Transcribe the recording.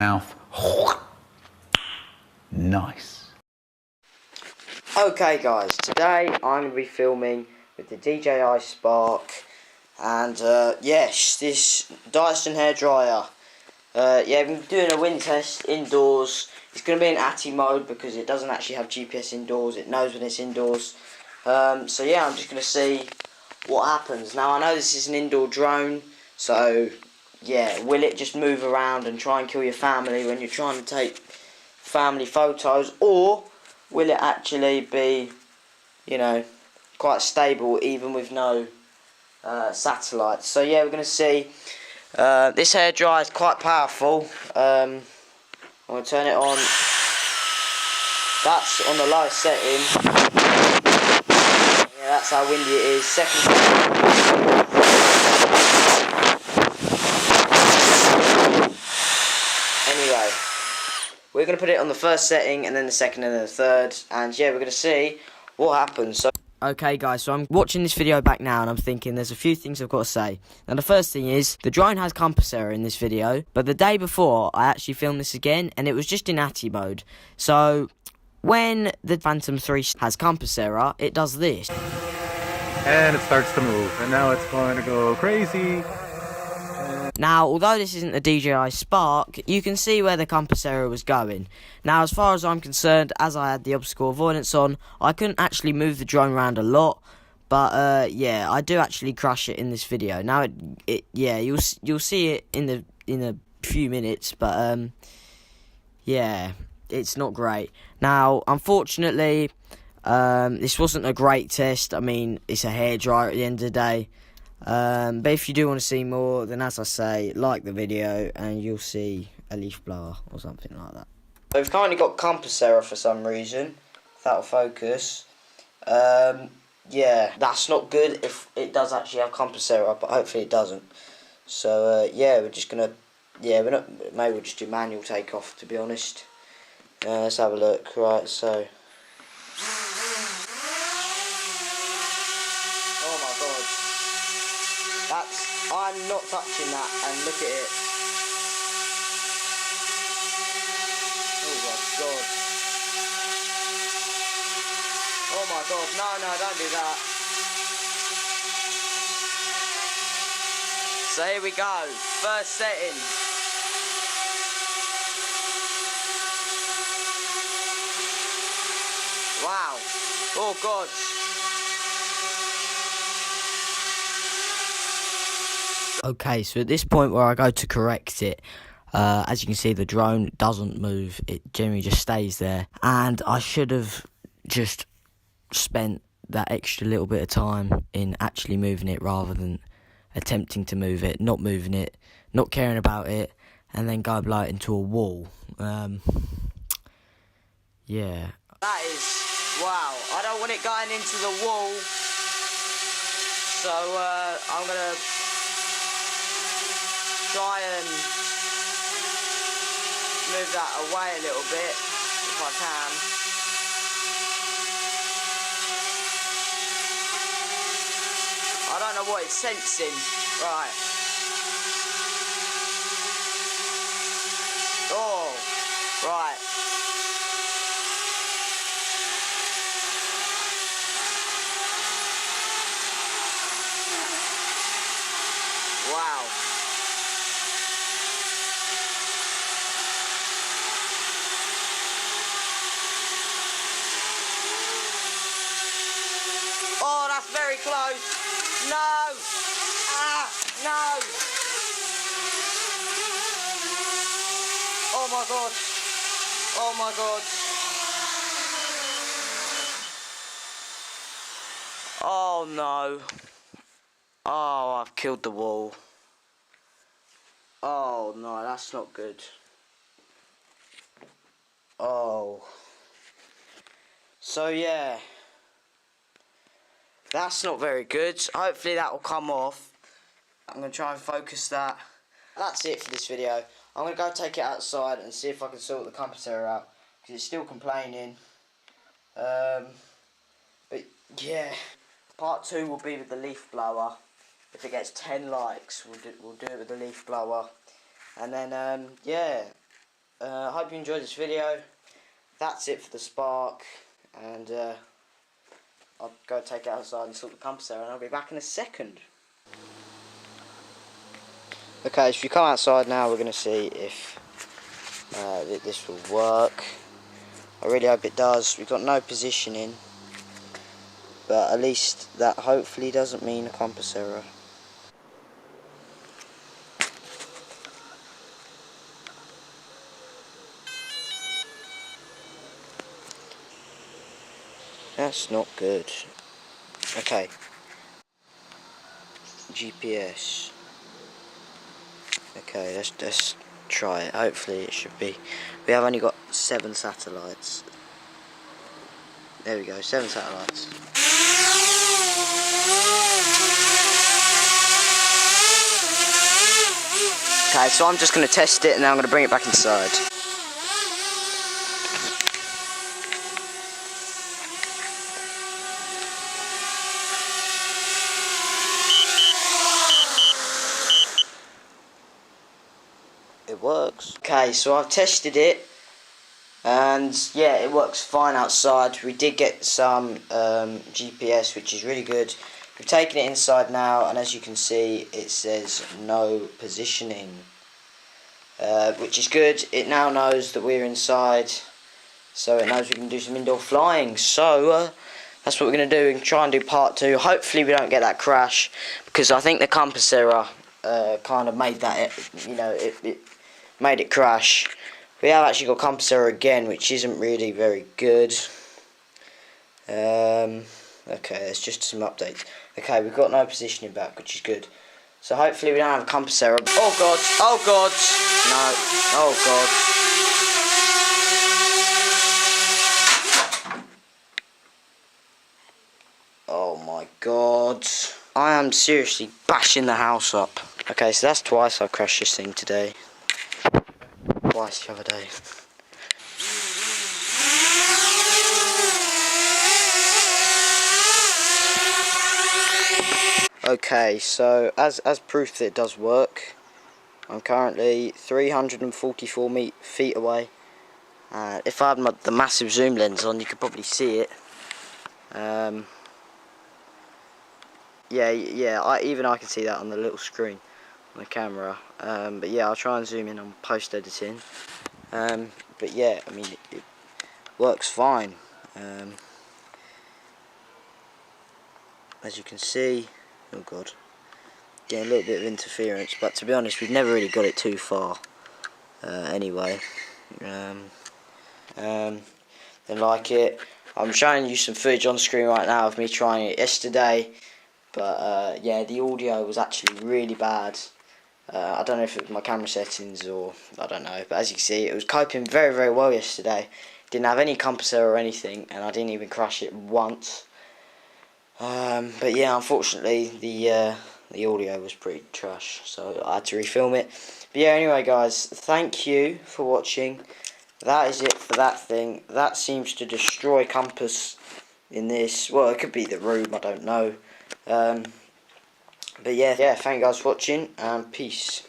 Mouth. Nice. Okay guys, today I'm going to be filming with the DJI Spark and yes, this Dyson hairdryer. Yeah, I've been doing a wind test indoors. It's going to be in ATTI mode because it doesn't actually have GPS indoors, it knows when it's indoors. So yeah, I'm just going to see what happens. Now I know this is an indoor drone, so yeah, will it just move around and try and kill your family when you're trying to take family photos, or will it actually be, you know, quite stable even with no satellites? So yeah, we're going to see. This hairdryer is quite powerful. I'm going to turn it on. That's on the low setting. Yeah, that's how windy it is. Second. Anyway, we're going to put it on the first setting and then the second and then the third, and yeah, we're going to see what happens. So okay guys, so I'm watching this video back now and I'm thinking there's a few things I've got to say. Now the first thing is, the drone has compass error in this video, but the day before I actually filmed this again and it was just in ATTI mode. So when the Phantom 3 has compass error, it does this. And it starts to move, and now it's going to go crazy. Now, although this isn't the DJI Spark, you can see where the compass error was going. Now, as far as I'm concerned, as I had the obstacle avoidance on, I couldn't actually move the drone around a lot. But yeah, I do actually crush it in this video. Now, yeah, you'll see it in a few minutes, but yeah, it's not great. Now, unfortunately, this wasn't a great test. I mean, it's a hairdryer at the end of the day. But if you do want to see more, then as I say, like the video and you'll see a leaf blower or something like that. We've currently got compass error for some reason. If that'll focus. Yeah, that's not good if it does actually have compass error, but hopefully it doesn't. So yeah, we're just gonna, yeah, maybe we'll just do manual takeoff, to be honest. Let's have a look. Right, so. Oh my god. I'm not touching that, and look at it. Oh my god. Oh my god, no, don't do that. So here we go, first setting. Wow, oh god. Okay, so at this point where I go to correct it, as you can see, the drone doesn't move. It generally just stays there. And I should have just spent that extra little bit of time in actually moving it rather than attempting to move it, not moving it, not caring about it, and then go blow it into a wall. Yeah. That is, wow. I don't want it going into the wall. So, I'm going to try and move that away a little bit if I can. I don't know what it's sensing. Right. Oh, right. Wow. Oh, that's very close. No! Ah! No! Oh my god. Oh my god. Oh no. Oh, I've killed the wall. Oh no, that's not good. Oh. So yeah. That's not very good. Hopefully that will come off. I'm going to try and focus that. That's it for this video. I'm going to go take it outside and see if I can sort the compass error out, because it's still complaining. But yeah, part 2 will be with the leaf blower. If it gets 10 likes, we'll do it with the leaf blower. And then, yeah, I hope you enjoyed this video. That's it for the Spark, and I'll go take it outside and sort the compass out, and I'll be back in a second. Okay, so if you come outside now, we're going to see if this will work. I really hope it does. We've got no positioning, but at least that hopefully doesn't mean a compass error. That's not good. Okay. GPS. Okay, let's try it. Hopefully it should be. We have only got 7 satellites. There we go, 7 satellites. Okay, so I'm just going to test it and then I'm going to bring it back inside. It works. Okay, so I've tested it, and yeah, it works fine outside. We did get some GPS, which is really good. We've taken it inside now, and as you can see, it says no positioning, which is good. It now knows that we're inside, so it knows we can do some indoor flying. So that's what we're going to do, and try and do part 2. Hopefully we don't get that crash, because I think the compass error kind of made that, it made it crash. We have actually got compass error again, which isn't really very good. Okay, there's just some updates. Okay, we've got no positioning back, which is good. So hopefully we don't have a compass error. Oh god! Oh god! No! Oh god! Oh my god! I am seriously bashing the house up. Okay, so that's twice I've crashed this thing today. Twice the other day. Okay, so as proof that it does work, I'm currently 344 feet away. If I had the massive zoom lens on, you could probably see it. Even I can see that on the little screen on the camera. But yeah, I'll try and zoom in on post editing. But yeah, I mean, it works fine. As you can see, oh god, getting a little bit of interference, but to be honest, we've never really got it too far. Anyway, then like it. I'm showing you some footage on screen right now of me trying it yesterday, but yeah, the audio was actually really bad. I don't know if it was my camera settings or I don't know, but as you can see, it was coping very, very well yesterday. Didn't have any compass error or anything, and I didn't even crash it once. But yeah, unfortunately, the audio was pretty trash, so I had to refilm it. But yeah, anyway, guys, thank you for watching. That is it for that thing. That seems to destroy compass in this. Well, it could be the room, I don't know. But yeah, thank you guys for watching, and peace.